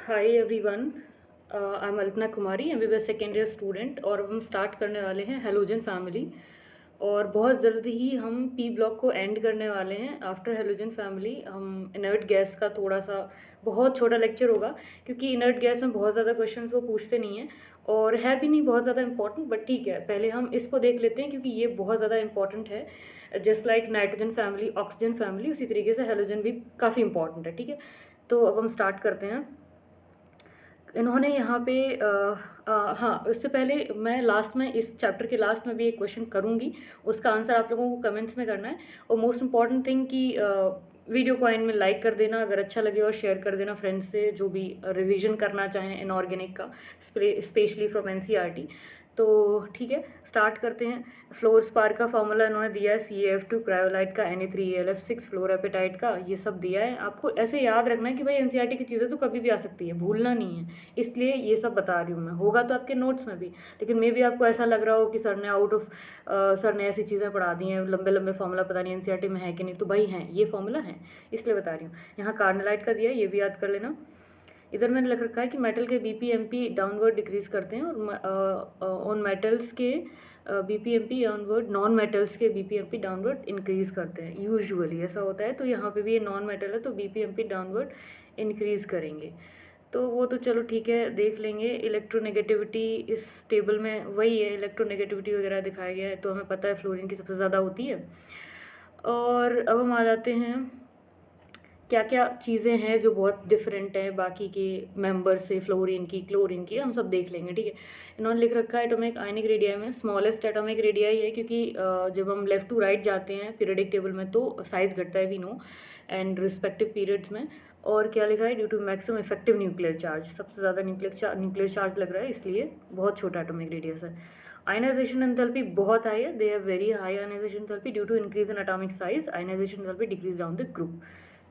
Hi everyone, I am Alpana Kumari, MBBS second year student. और अब हम स्टार्ट करने वाले हैं हेलोजन फैमिली। और बहुत जल्द ही हम पी ब्लॉक को एंड करने वाले हैं। आफ्टर हेलोजन फैमिली हम इनर्ट गैस का थोड़ा सा बहुत छोटा लेक्चर होगा, क्योंकि इनर्ट गैस में बहुत ज़्यादा क्वेश्चंस वो पूछते नहीं हैं और है भी नहीं बहुत ज़्यादा इंपॉर्टेंट। बट ठीक है, पहले हम इसको देख लेते हैं क्योंकि ये बहुत ज़्यादा इंपॉर्टेंट है। Just like nitrogen family, oxygen family, उसी तरीके से हेलोजन भी काफ़ी इंपॉर्टेंट है। ठीक है, तो अब हम स्टार्ट करते हैं। इन्होंने यहाँ पे हाँ, उससे पहले मैं लास्ट में इस चैप्टर के लास्ट में भी एक क्वेश्चन करूँगी, उसका आंसर आप लोगों को कमेंट्स में करना है। और मोस्ट इम्पॉर्टेंट थिंग कि वीडियो को एंड में लाइक कर देना अगर अच्छा लगे, और शेयर कर देना फ्रेंड्स से जो भी रिवीजन करना चाहें इनऑर्गेनिक का, स्पेशली फ्रॉम एनसीईआरटी। तो ठीक है, स्टार्ट करते हैं। फ्लोर स्पार का फॉर्मूला इन्होंने दिया है CaF2 क्रायोलाइट का, Na3AlF6 फ्लोरापेटाइट का, ये सब दिया है। आपको ऐसे याद रखना है कि भाई एनसीईआरटी की चीज़ें तो कभी भी आ सकती है, भूलना नहीं है, इसलिए ये सब बता रही हूँ मैं। होगा तो आपके नोट्स में भी, लेकिन मे भी आपको ऐसा लग रहा हो कि सर ने ऐसी चीज़ें पढ़ा दी हैं, लंबे लंबे फॉर्मूला पता नहीं एनसीईआरटी में है कि नहीं। तो भाई हैं, ये फॉर्मूला है, इसलिए बता रही हूँ। यहाँ कार्नलाइट का दिया है, ये भी याद कर लेना। इधर मैंने लिख रखा है कि मेटल के BPMP डाउनवर्ड डिक्रीज करते हैं, और ऑन मेटल्स के BPMP डाउनवर्ड, नॉन मेटल्स के BPMP डाउनवर्ड इंक्रीज करते हैं। यूजुअली ऐसा होता है, तो यहाँ पे भी ये नॉन मेटल है तो BPMP डाउनवर्ड इंक्रीज करेंगे। तो वो तो चलो ठीक है, देख लेंगे। इलेक्ट्रोनेगेटिविटी इस टेबल में वही है, इलेक्ट्रोनेगेटिविटी वगैरह दिखाया गया है, तो हमें पता है फ्लोरीन की सबसे ज़्यादा होती है। और अब हम आ जाते हैं क्या क्या चीज़ें हैं जो बहुत डिफरेंट है बाकी के मेंबर से, फ्लोरीन की, क्लोरीन की, हम सब देख लेंगे। ठीक है, इन्होंने लिख रखा है एटॉमिक आयनिक रेडियाई में स्मॉलेस्ट एटॉमिक रेडियाई है, क्योंकि जब हम लेफ्ट टू राइट जाते हैं पीरियडिक टेबल में तो साइज घटता है, we know, and respective periods में। और क्या लिखा है, due to maximum effective nuclear charge, सबसे ज़्यादा न्यूक्लियर चार्ज लग रहा है, इसलिए बहुत छोटा एटॉमिक रेडियस है। आयनाइजेशन एंथैल्पी बहुत हाई है, they have very high ionization enthalpy due to increase in atomic size. Ionization enthalpy decrease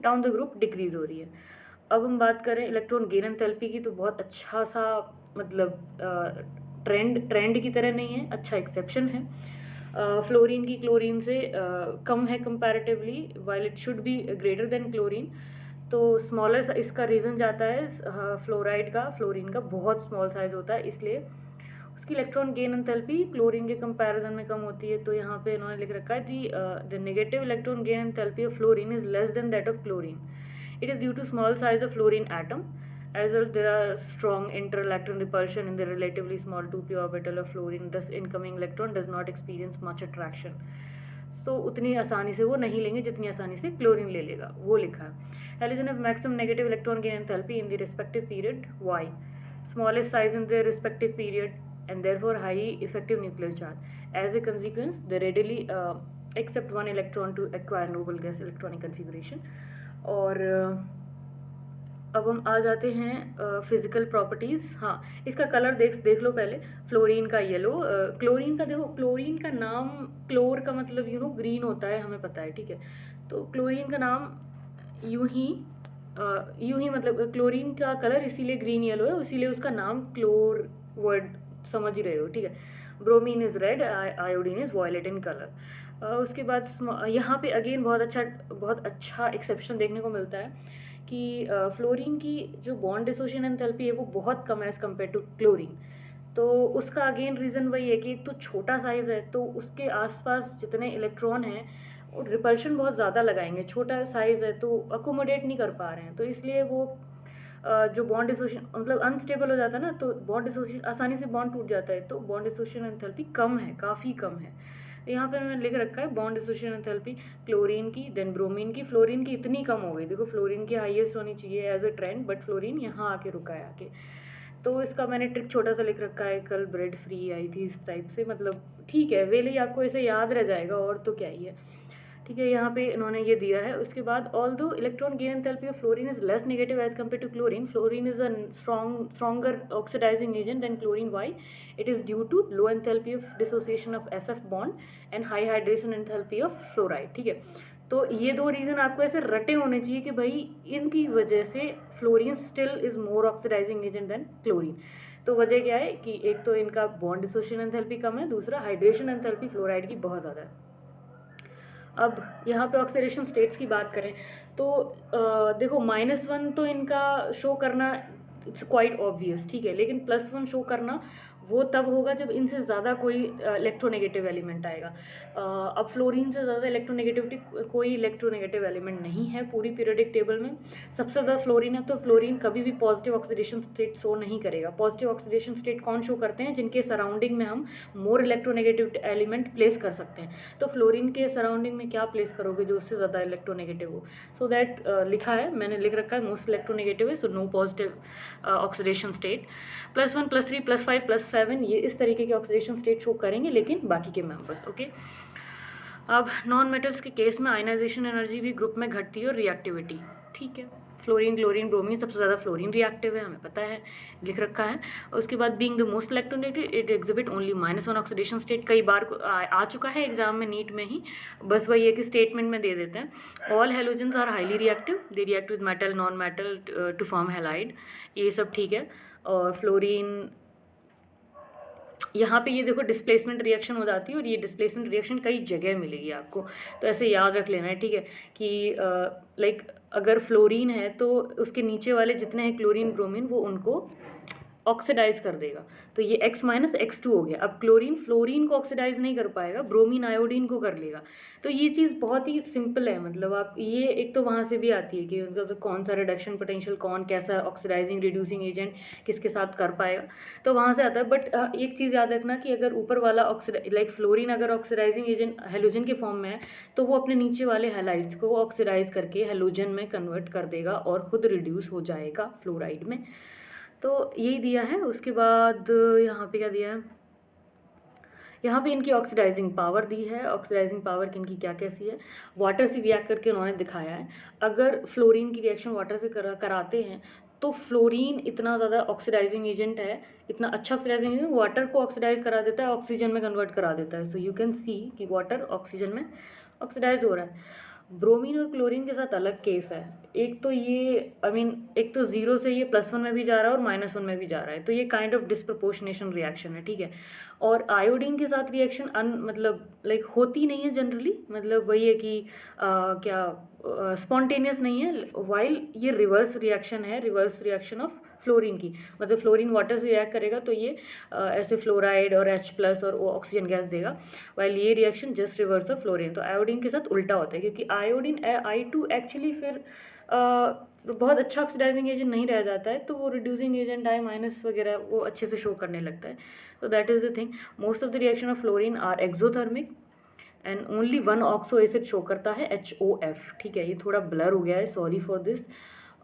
down the group decrease हो रही है। अब हम बात करें इलेक्ट्रॉन गेन एंथैल्पी की, तो बहुत अच्छा सा मतलब ट्रेंड की तरह नहीं है, अच्छा एक्सेप्शन है। फ्लोरीन की क्लोरीन से कम है comparatively, while it should be greater than chlorine. तो स्मॉलर, इसका रीज़न जाता है फ्लोराइड का, फ्लोरीन का बहुत स्मॉल साइज होता है, इसलिए उसकी इलेक्ट्रॉन गेन एंथैल्पी क्लोरीन के कंपैरिजन में कम होती है। तो यहाँ पे इन्होंने लिख रखा है the negative electron gain enthalpy of fluorine is less than that of chlorine. It is due to small size of fluorine atom, as well there are strong inter-electron repulsion in the relatively small 2p orbital of fluorine, thus incoming electron does not experience much attraction. तो उतनी आसानी से वो नहीं लेंगे जितनी आसानी से क्लोरीन ले लेगा, वो लिखा है। Halogen have maximum negative electron gain enthalpy in the respective period y, smallest size in their respective period, and therefore high effective nuclear charge. As a consequence, they readily accept one electron to acquire noble gas electronic configuration. और अब हम आ जाते हैं physical properties. हाँ, इसका colour देख लो पहले। Fluorine का येलो, क्लोरीन का देखो, क्लोरीन का नाम, क्लोर का मतलब ग्रीन होता है, हमें पता है, ठीक है। तो क्लोरीन का नाम यूं ही मतलब क्लोरीन का कलर इसीलिए ग्रीन येलो है, इसीलिए उसका नाम क्लोर वर्ड समझ ही रहे हो, ठीक है। Bromine is red, iodine is violet in colour. उसके बाद यहाँ पे अगेन बहुत अच्छा एक्सेप्शन देखने को मिलता है कि फ्लोरीन की जो बॉन्ड डिसोसिएशन एंथैल्पी है वो बहुत कम है एज़ कम्पेयर टू क्लोरीन। तो उसका अगेन रीज़न वही है कि एक तो छोटा साइज़ है, तो उसके आसपास जितने इलेक्ट्रॉन हैं और रिपल्शन बहुत ज़्यादा लगाएंगे, छोटा साइज़ है तो अकोमोडेट नहीं कर पा रहे हैं, तो इसलिए वो जो बॉन्ड डिसोसिएशन मतलब अनस्टेबल हो जाता है ना, तो बॉन्ड डिसोसिएशन आसानी से बॉन्ड टूट जाता है, तो बॉन्ड डिसोसिएशन एंथैल्पी कम है, काफ़ी कम है। यहाँ पे मैंने लिख रखा है बॉन्ड डिसोसिएशन एंथैल्पी क्लोरीन की, देन ब्रोमीन की, फ्लोरीन की इतनी कम हो गई। देखो फ्लोरीन की हाईएस्ट होनी चाहिए as a trend, but fluorine यहाँ आके रुका है आके। तो इसका मैंने ट्रिक छोटा सा लिख रखा है, कल ब्रेड फ्री आई थी इस टाइप से, मतलब ठीक है, वे ही आपको ऐसे याद रह जाएगा, और तो क्या ही है, ठीक है। यहाँ पे इन्होंने ये दिया है। उसके बाद although electron gain enthalpy of fluorine is less negative as compare to chlorine, fluorine is a stronger oxidizing agent than chlorine. Why? It is due to low enthalpy of dissociation of FF bond and high hydration enthalpy of fluoride, ठीक है। तो ये दो reason आपको ऐसे रटे होने चाहिए कि भाई इनकी वजह से fluorine still is more oxidizing agent than chlorine. तो वजह क्या है कि एक तो इनका बॉन्ड डिसोसिएशन एंथैल्पी कम है, दूसरा हाइड्रेशन एंथैल्पी फ्लोराइड की बहुत ज़्यादा है। अब यहाँ पे ऑक्सीडेशन स्टेट्स की बात करें तो देखो -1 तो इनका शो करना इट्स क्वाइट ऑब्वियस, ठीक है। लेकिन +1 शो करना वो तब होगा जब इनसे ज़्यादा कोई इलेक्ट्रोनेगेटिव एलिमेंट आएगा। अब फ्लोरीन से ज़्यादा इलेक्ट्रोनेगेटिविटी कोई इलेक्ट्रोनेगेटिव एलिमेंट नहीं है पूरी पीरियोडिक टेबल में। सबसे ज़्यादा फ्लोरीन है, तो फ्लोरीन कभी भी पॉजिटिव ऑक्सीडेशन स्टेट शो नहीं करेगा। पॉजिटिव ऑक्सीडेशन स्टेट कौन शो करते हैं? जिनके सराउंडिंग में हम मोर इलेक्ट्रोनेगेटिव एलिमेंट प्लेस कर सकते हैं। तो फ्लोरीन के सराउंडिंग में क्या प्लेस करोगे जो उससे ज़्यादा इलेक्ट्रोनेगेटिव हो? सो दैट लिखा है, मैंने लिख रखा है मोस्ट इलेक्ट्रोनेगेटिव है, so no positive oxidation state. +1 +3 +5 +7 ये इस तरीके के ऑक्सीडेशन स्टेट शो करेंगे, लेकिन बाकी के मेंबर्स, ओके। अब नॉन मेटल्स के केस में आयनाइजेशन एनर्जी भी ग्रुप में घटती है और रिएक्टिविटी, ठीक है। फ्लोरीन, क्लोरीन, ब्रोमीन, सबसे ज़्यादा फ्लोरीन रिएक्टिव है, हमें पता है, लिख रखा है। उसके बाद being the most electronegative it exhibit only -1 oxidation state. कई बार आ चुका है एग्जाम में, नीट में ही, बस वही है कि स्टेटमेंट में दे देते हैं। All halogens are highly reactive, they react with metal, non metal to form halide, ये सब ठीक है। और फ्लोरीन, यहाँ पे ये देखो डिस्प्लेसमेंट रिएक्शन हो जाती है, और ये डिस्प्लेसमेंट रिएक्शन कई जगह मिलेगी आपको, तो ऐसे याद रख लेना है, ठीक है। कि लाइक अगर फ्लोरीन है तो उसके नीचे वाले जितने हैं क्लोरीन, ब्रोमीन, वो उनको ऑक्सीडाइज कर देगा, तो ये X - X2 हो गया। अब क्लोरीन फ्लोरीन को ऑक्सीडाइज नहीं कर पाएगा, ब्रोमीन आयोडीन को कर लेगा। तो ये चीज़ बहुत ही सिंपल है, मतलब आप ये एक तो वहाँ से भी आती है कि मतलब कौन सा रिडक्शन पोटेंशियल, कौन कैसा ऑक्सीडाइजिंग रिड्यूसिंग एजेंट किसके साथ कर पाएगा, तो वहाँ से आता है। बट एक चीज़ याद रखना कि अगर ऊपर वाला लाइक फ्लोरीन अगर ऑक्सीडाइजिंग एजेंट हेलोजन के फॉर्म में है, तो वो अपने नीचे वाले हैलाइड्स को ऑक्सीडाइज करके हेलोजन में कन्वर्ट कर देगा और खुद रिड्यूस हो जाएगा फ्लोराइड में। तो यही दिया है। उसके बाद यहाँ पे क्या दिया है, यहाँ पे इनकी ऑक्सीडाइजिंग पावर दी है। ऑक्सीडाइजिंग पावर की इनकी क्या कैसी है, वाटर से रिएक्ट करके उन्होंने दिखाया है। अगर फ्लोरीन की रिएक्शन वाटर से कराते हैं तो फ्लोरीन इतना ज़्यादा ऑक्सीडाइजिंग एजेंट है, इतना अच्छा ऑक्सीडाइजिंग एजेंट, वाटर को ऑक्सीडाइज करा देता है, ऑक्सीजन में कन्वर्ट करा देता है। सो यू कैन सी कि वाटर ऑक्सीजन में ऑक्सीडाइज हो रहा है। ब्रोमीन और क्लोरीन के साथ अलग केस है। एक तो ये एक तो 0 से ये +1 में भी जा रहा है और -1 में भी जा रहा है, तो ये काइंड ऑफ डिस्प्रपोर्शनेशन रिएक्शन है, ठीक है। और आयोडीन के साथ रिएक्शन मतलब लाइक होती नहीं है जनरली, मतलब वही है कि क्या स्पॉन्टेनियस नहीं है, वाइल ये रिवर्स रिएक्शन है, रिवर्स रिएक्शन ऑफ फ्लोरीन की। मतलब फ्लोरीन वाटर से रिएक्ट करेगा तो ये ऐसे फ्लोराइड और H+ और ऑक्सीजन गैस देगा, वाइल ये reaction just reverse of fluorine. तो आयोडीन के साथ उल्टा होता है, क्योंकि आयोडीन I2 एक्चुअली फिर बहुत अच्छा ऑक्सीडाइजिंग एजेंट नहीं रह जाता है, तो वो रिड्यूसिंग एजेंट I- वगैरह वो अच्छे से शो करने लगता है। तो that is the thing. Most of the reaction of fluorine are exothermic and only 1 oxo acid show करता है HOF, ठीक है। ये थोड़ा ब्लर हो गया है, सॉरी फॉर दिस।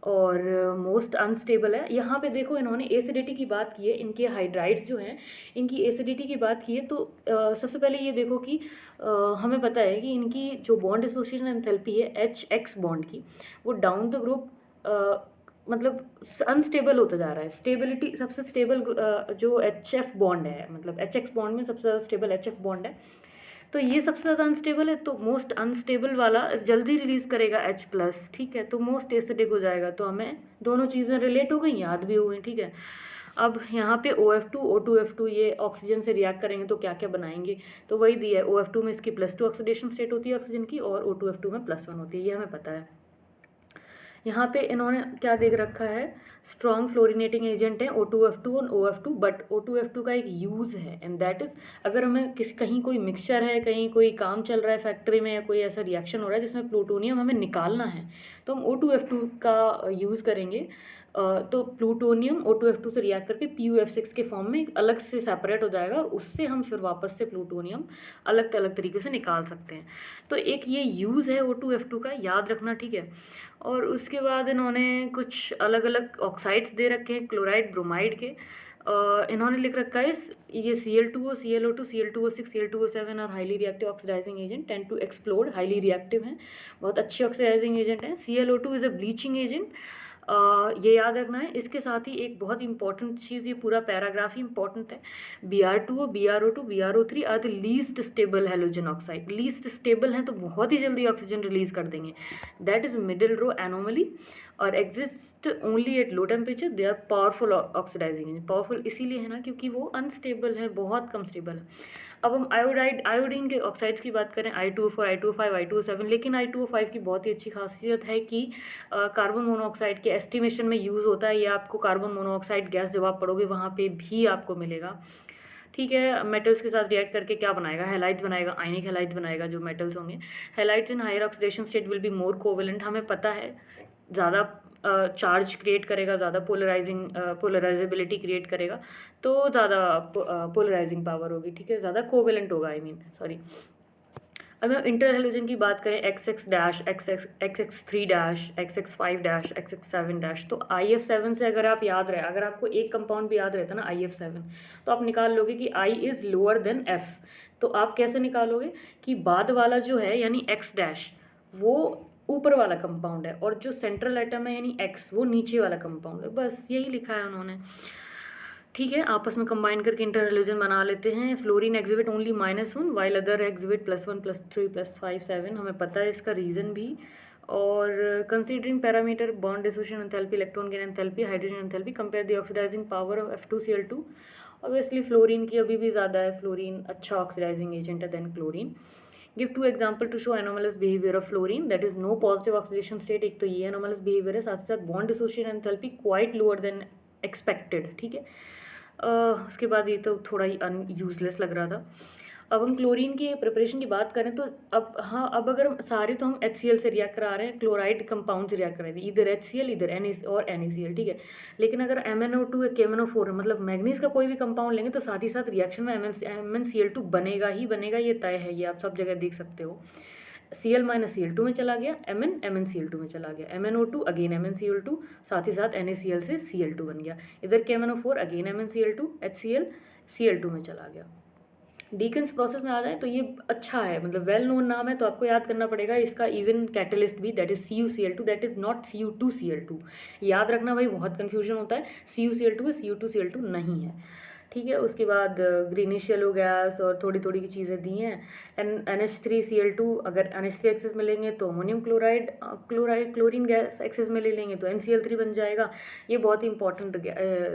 और मोस्ट अनस्टेबल है। यहाँ पे देखो इन्होंने एसिडिटी की बात की है, इनके हाइड्राइड्स जो हैं इनकी एसिडिटी की बात की है। तो सबसे पहले ये देखो कि हमें पता है कि इनकी जो बॉन्ड एसोसिएशन एंथैल्पी है HX बॉन्ड की, वो डाउन द ग्रुप मतलब अनस्टेबल होता जा रहा है। स्टेबिलिटी सबसे स्टेबल जो HF बॉन्ड है, मतलब HX बॉन्ड में सबसे ज़्यादा स्टेबल HF बॉन्ड है, तो ये सबसे ज़्यादा अनस्टेबल है। तो मोस्ट अनस्टेबल वाला जल्दी रिलीज़ करेगा H+, ठीक है, तो मोस्ट एसिडिक हो जाएगा। तो हमें दोनों चीज़ें रिलेट हो गई, याद भी हो गई, ठीक है। अब यहाँ पे OF2 O2F2 ये ऑक्सीजन से रिएक्ट करेंगे तो क्या क्या बनाएंगे, तो वही दिया है। OF2 में इसकी +2 ऑक्सीडेशन स्टेट होती है ऑक्सीजन की, और O2F2 में +1 होती है, ये हमें पता है। यहाँ पे इन्होंने क्या देख रखा है, स्ट्रॉन्ग फ्लोरिनेटिंग एजेंट है O2F2 और OF2, बट O2F2 का एक यूज़ है, एंड दैट इज़ अगर हमें कहीं कोई मिक्सचर है, कहीं कोई काम चल रहा है फैक्ट्री में, या कोई ऐसा रिएक्शन हो रहा है जिसमें प्लूटोनियम हमें निकालना है, तो हम O2F2 का यूज़ करेंगे। तो प्लूटोनियम O2F2 से रिएक्ट करके PuF6 के फॉर्म में एक अलग से सेपरेट हो जाएगा, और उससे हम फिर वापस से प्लूटोनियम अलग अलग तरीके से निकाल सकते हैं। तो एक ये यूज़ है O2F2 का, याद रखना, ठीक है। और उसके बाद इन्होंने कुछ अलग अलग ऑक्साइड्स दे रखे हैं क्लोराइड ब्रोमाइड के। इन्होंने लिख रखा है ये Cl2O ClO2 Cl2O6 Cl2O7 और highly reactive oxidizing agent tend to explode, highly reactive हैं, बहुत अच्छे ऑक्सीडाइजिंग एजेंट हैं। Cl2 is a bleaching agent, ये याद रखना है। इसके साथ ही एक बहुत इंपॉर्टेंट चीज़, ये पूरा पैराग्राफ ही इंपॉर्टेंट है। Br2O BrO2 BrO3 are the least stable halogen oxide. Least stable हैं तो बहुत ही जल्दी ऑक्सीजन रिलीज कर देंगे, that is middle row anomaly, और exist only at low temperature. They are powerful oxidising agent. Powerful इसीलिए है ना क्योंकि वो अनस्टेबल है, बहुत कम स्टेबल है। अब हम आयोडीन के ऑक्साइड्स की बात करें, I2O4, I2O5, I2O7, लेकिन I2O5 की बहुत ही अच्छी खासियत है कि कार्बन मोनोऑक्साइड के एस्टिमेशन में यूज़ होता है। ये आपको कार्बन मोनोऑक्साइड गैस जब आप पढ़ोगे वहाँ पे भी आपको मिलेगा, ठीक है। मेटल्स के साथ रिएक्ट करके क्या बनाएगा, हैलाइड्स बनाएगा, आयनिक हैलाइड्स बनाएगा जो मेटल्स होंगे। Halides in higher oxidation state will be more covalent, हमें पता है ज़्यादा चार्ज क्रिएट करेगा, ज़्यादा पोलराइजेबिलिटी क्रिएट करेगा, तो ज़्यादा पोलराइजिंग पावर होगी, ठीक है, ज़्यादा कोवेलेंट होगा, सॉरी। अब हम इंटर हैलोजन की बात करें, XX dash, XX3 dash, XX5 dash, XX7 dash, तो IF7 से अगर आप याद रहे, अगर आपको एक कंपाउंड भी याद रहता ना IF7, तो आप निकाल लोगे कि I is lower than F। तो आप कैसे निकालोगे कि बाद वाला जो है यानी X डैश वो ऊपर वाला कंपाउंड है और जो सेंट्रल एटम है यानी X वो नीचे वाला कंपाउंड है, बस यही लिखा है उन्होंने, ठीक है। आपस में कंबाइन करके इंटर हैलोजन बना लेते हैं। Fluorine exhibit only -1 while other exhibit +1 +3 +5 7, हमें पता है इसका रीज़न भी। और considering parameter bond dissociation enthalpy, electron gain enthalpy, hydrogen enthalpy, compare the oxidizing power of F2Cl2। Obviously fluorine की अभी भी ज़्यादा है, फ्लोरीन अच्छा ऑक्सीडाइजिंग एजेंट है than chlorine. Give 2 example to show anomalous behaviour of fluorine, that is no positive oxidation state. एक तो ये एनोमलस बिहेवियर है, साथ ही साथ bond dissociation enthalpy quite lower than expected, ठीक है। उसके बाद ये तो थोड़ा ही यूजलेस लग रहा था। अब हम क्लोरीन की प्रिपरेशन की बात करें तो अब हाँ, अब अगर हम सारे तो हम HCl से रिएक्ट करा रहे हैं, क्लोराइड कंपाउंड से रिएक्ट करा रहे हैं, इधर HCl इधर और NaCl, ठीक है। लेकिन अगर MnO2 या KMnO4 मतलब मैग्नीज का कोई भी कंपाउंड लेंगे तो साथ ही साथ रिएक्शन में MnCl2 बनेगा ही बनेगा, ये तय है, ये आप सब जगह देख सकते हो। Cl - Cl2 में चला गया, MnCl2 में चला गया, MnO2 अगेन MnCl2, साथ ही साथ NaCl से Cl2 बन गया, इधर KMnO4 again MnCl2, HCl Cl2 में चला गया। डीकन्स प्रोसेस में आ जाए तो ये अच्छा है, मतलब वेल नोन नाम है, तो आपको याद करना पड़ेगा इसका इवन कैटलिस्ट भी, that is CuCl2, that is not Cu2Cl2। याद रखना भाई, बहुत कन्फ्यूजन होता है, CuCl2 है, Cu2Cl2 नहीं है, ठीक है। उसके बाद ग्रीनिश येलो गैस और थोड़ी थोड़ी की चीज़ें दी हैं। NH3Cl2, अगर NH3 एक्सेस में लेंगे तो अमोनियम क्लोरीन गैस एक्सेस में ले लेंगे तो NCl3 बन जाएगा। ये बहुत ही इंपॉर्टेंट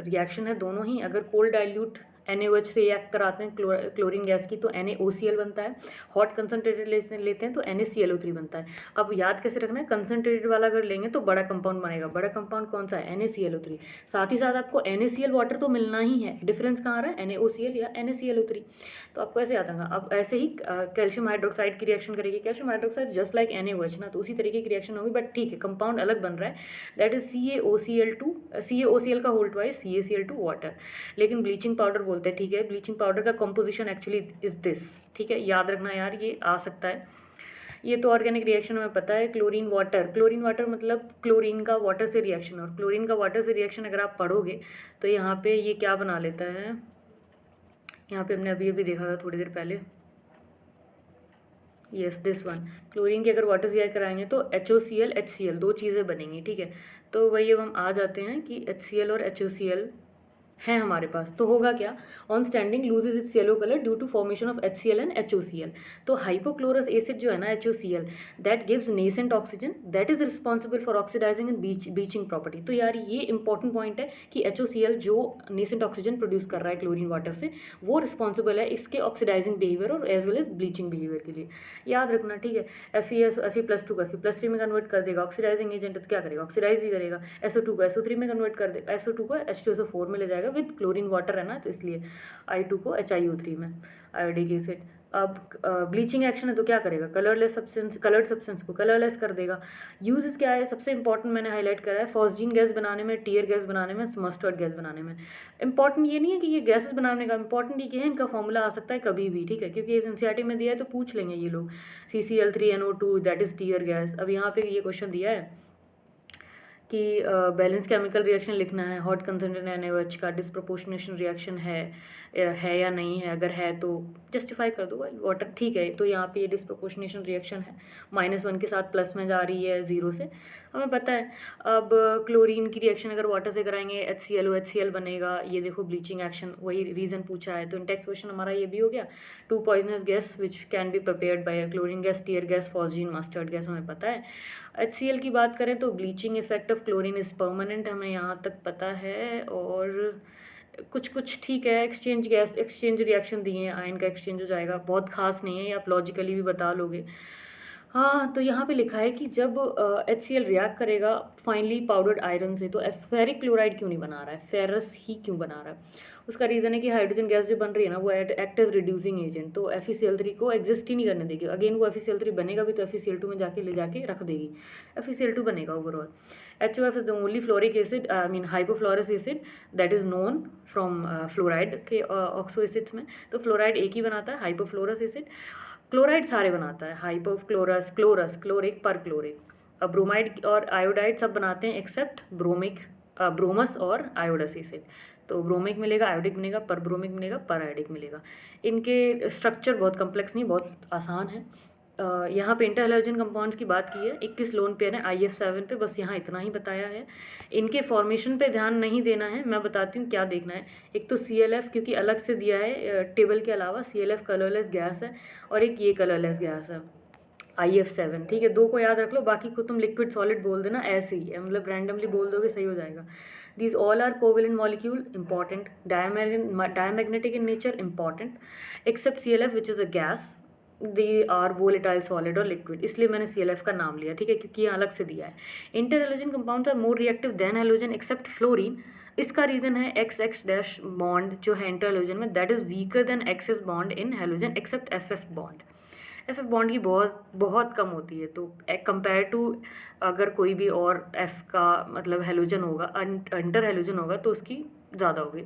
रिएक्शन है दोनों ही। अगर कोल्ड डाइल्यूट NaOH से रिएक्ट कराते हैं क्लोरीन गैस की तो NaOCl बनता है, हॉट कंसनट्रेटेड लेते हैं तो NaClO3 बनता है। अब याद कैसे रखना है, कंसनट्रेटेड वाला अगर लेंगे तो बड़ा कंपाउंड बनेगा, बड़ा कंपाउंड कौन सा है, NaClO3, साथ ही साथ आपको NaCl वाटर तो मिलना ही है, डिफरेंस कहाँ आ रहा है, NaOCl या NaClO3, तो आपको ऐसे याद आएगा। अब ऐसे ही कैल्शियम हाइड्रोक्साइड की रिएक्शन करेगी, calcium hydroxide just like NaOH ना, तो उसी तरीके की रिएक्शन होगी, बट ठीक है कंपाउंड अलग बन रहा है, दैट इज CaOCl का होल ट्वाइस CaCl2 वाटर, लेकिन ब्लीचिंग पाउडर बोलते हैं, ठीक है। ब्लीचिंग पाउडर का कंपोजिशन एक्चुअली इज दिस, ठीक है, याद रखना यार, ये आ सकता है। ये तो ऑर्गेनिक रिएक्शन में पता है, क्लोरीन वाटर मतलब क्लोरीन का वाटर से रिएक्शन, और क्लोरीन का वाटर से रिएक्शन अगर आप पढ़ोगे तो यहाँ पे ये क्या बना लेता है, यहाँ पे हमने अभी अभी देखा था थोड़ी देर पहले, यस दिस वन, क्लोरीन की अगर वाटर से रिएक्ट कराएंगे तो HOCl HCl दो चीज़ें बनेंगी, ठीक है। तो वही अब हम आ जाते हैं कि HCl और HOCl है हमारे पास, तो होगा क्या, on standing loses its yellow colour due to formation of HCl and HOCl। तो हाइपोक्लोरस एसिड जो है ना HOCl, that gives nascent oxygen, that is responsible for oxidizing and bleaching property. तो यार ये इंपॉर्टेंट पॉइंट है कि HOCl जो नेसेंट ऑक्सीजन प्रोड्यूस कर रहा है क्लोरीन वाटर से, वो रिस्पॉन्सिबल है इसके ऑक्सीडाइजिंग बिहेवियर और as well as bleaching behaviour के लिए, याद रखना, ठीक है। Fe+2 को Fe+3 में कन्वर्ट कर देगा, ऑक्सीडाइजिंग एजेंट तो क्या करेगा, ऑक्सीडाइज ही करेगा। SO2 को SO3 में कन्वर्ट कर देगा, SO2 को H2SO4 में ले जाएगा, विद क्लोरीन वाटर है ना, तो इसलिए I2 को HiO3 में, आयोडिक एसिड। अब ब्लीचिंग एक्शन है तो क्या करेगा, कलर्ड सब्सटेंस को कलरलेस कर देगा। यूजेस क्या है, सबसे इंपॉर्टेंट मैंने हाईलाइट करा है, फॉस्जीन गैस बनाने में, टीयर गैस बनाने में, मस्टर्ड गैस बनाने में। इंपॉर्टेंट ये नहीं है कि ये गैसेस बनाने का, इंपॉर्टेंट ये है इनका फॉर्मूला आ सकता है कभी भी, ठीक है, क्योंकि NCERT में दिया है तो पूछ लेंगे ये लोग, CCl3NO2 that is tear gas. अब यहाँ पे ये क्वेश्चन दिया है कि बैलेंस केमिकल रिएक्शन लिखना है, हॉट कंसनट्रेटेड NaOH का डिस्प्रोपोर्शनेशन रिएक्शन है या नहीं है, अगर है तो जस्टिफाई कर दो वाटर, ठीक है। तो यहाँ पे ये डिस्प्रोपोर्शनेशन रिएक्शन है, -1 के साथ प्लस में जा रही है 0 से, हमें पता है। अब क्लोरीन की रिएक्शन अगर वाटर से कराएंगे HCl बनेगा, ये देखो ब्लीचिंग एक्शन, वही रीज़न पूछा है, तो नेक्स्ट क्वेश्चन हमारा ये भी हो गया। 2 poisonous gas which can be prepared by chlorine gas, tear gas, phosgene, mustard gas, हमें पता है। HCl की बात करें तो bleaching effect of chlorine is permanent, हमें यहाँ तक पता है। और कुछ कुछ ठीक है, एक्सचेंज रिएक्शन दिए हैं, आयन का एक्सचेंज हो जाएगा, बहुत खास नहीं है, ये आप लॉजिकली भी बता लोगे। हाँ, तो यहाँ पे लिखा है कि जब HCl रिएक्ट करेगा फाइनली पाउडर्ड आयरन से, तो फेरिक क्लोराइड क्यों नहीं बना रहा है, फेरस ही क्यों बना रहा है? उसका रीज़न है कि हाइड्रोजन गैस जो बन रही है ना, वो एक्ट एज रिड्यूसिंग एजेंट, तो FeCl3 को एग्जिस्ट ही नहीं करने देगी। अगेन वो FeCl3 बनेगा भी तो FeCl2 में जाके ले जाके रख देगी, FeCl2 बनेगा overall. HOF is the only fluoric acid, I mean hypofluorous acid that is known from fluoride के ऑक्सो एसिड्स में। तो फ्लोराइड एक ही बनाता है, हाइपोफ्लोरस एसिड। क्लोराइड सारे बनाता है, हाइपोफ्लोरस, क्लोरस, क्लोरिक, पर क्लोरिक। अब ब्रोमाइड और आयोडाइड सब बनाते हैं एक्सेप्ट ब्रोमस और आयोडस एसिड। तो ब्रोमिक मिलेगा, आयोडिक मिलेगा, पर ब्रोमिक मिलेगा, पर आयोडिक मिलेगा। इनके स्ट्रक्चर बहुत कम्प्लेक्स नहीं, बहुत आसान है। यहाँ पे इंटर हैलोजन कंपाउंड्स की बात की है, 21 लोन पेयर है IF7 पे, बस यहाँ इतना ही बताया है। इनके फॉर्मेशन पे ध्यान नहीं देना है, मैं बताती हूँ क्या देखना है। एक तो CLF, क्योंकि अलग से दिया है टेबल के अलावा, CLF कलरलेस गैस है, और एक ये कलरलेस गैस है IF7, ठीक है। दो को याद रख लो, बाकी को तुम लिक्विड सॉलिड बोल देना, ऐसे ही मतलब रैंडमली बोल दोगे सही हो जाएगा। These all are covalent molecule, important. Diamagnetic in nature, important. Except CLF, which is a gas. They are volatile solid or liquid. इसलिए मैंने CLF का नाम लिया, ठीक है, क्योंकि यहाँ अलग से दिया है। Inter halogen compounds are more reactive than halogen except fluorine. इसका रीज़न है XX डैश बॉन्ड जो है इंटर हैलोजन में, that is weaker than X X bond in halogen except FF bond. FF bond की बहुत कम होती है, तो कंपेयर टू अगर कोई भी और F का मतलब हैलोजन होगा, इंटर हैलोजन होगा, तो उसकी ज़्यादा होगी।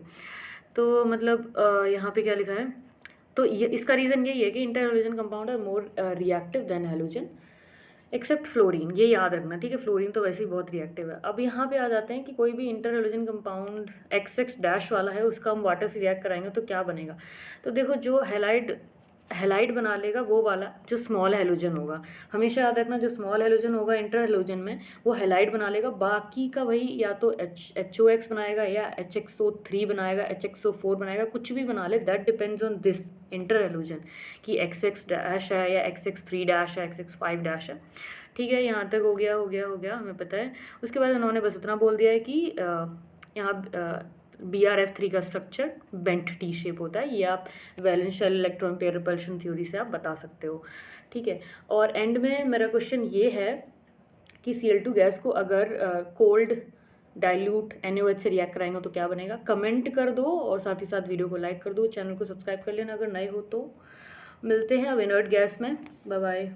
तो मतलब यहाँ पे क्या लिखा है, तो ये इसका रीज़न यही है कि inter halogen compound are more reactive than halogen except fluorine, ये याद रखना, ठीक है। फ्लोरीन तो वैसे ही बहुत रिएक्टिव है। अब यहाँ पे आ जाते हैं कि कोई भी inter halogen compound XX dash वाला है, उसका हम वाटर से रिएक्ट कराएंगे तो क्या बनेगा। तो देखो, जो हैलाइड बना लेगा वो वाला जो स्मॉल हैलोजन होगा, हमेशा याद रखना, जो स्मॉल हैलोजन होगा इंटर हैलोजन में वो हैलाइड बना लेगा, बाकी का वही या तो HOX बनाएगा या HXO3 बनाएगा, HXO4 बनाएगा, कुछ भी बना ले, that depends on this inter halogen कि XX डैश है या XX3 डैश है, XX5 डैश है, ठीक है। यहाँ तक हो गया हमें पता है। उसके बाद उन्होंने बस इतना बोल दिया है कि यहाँ BRF3 का स्ट्रक्चर बेंट टी शेप होता है, ये आप valence shell electron pair repulsion theory से आप बता सकते हो, ठीक है। और एंड में मेरा क्वेश्चन ये है कि Cl2 गैस को अगर कोल्ड डाइल्यूट NaOH से रिएक्ट कराएंगे तो क्या बनेगा। कमेंट कर दो और साथ ही साथ वीडियो को लाइक कर दो, चैनल को सब्सक्राइब कर लेना अगर नए हो तो। मिलते हैं अब इनर्ट गैस में, बाय बाय।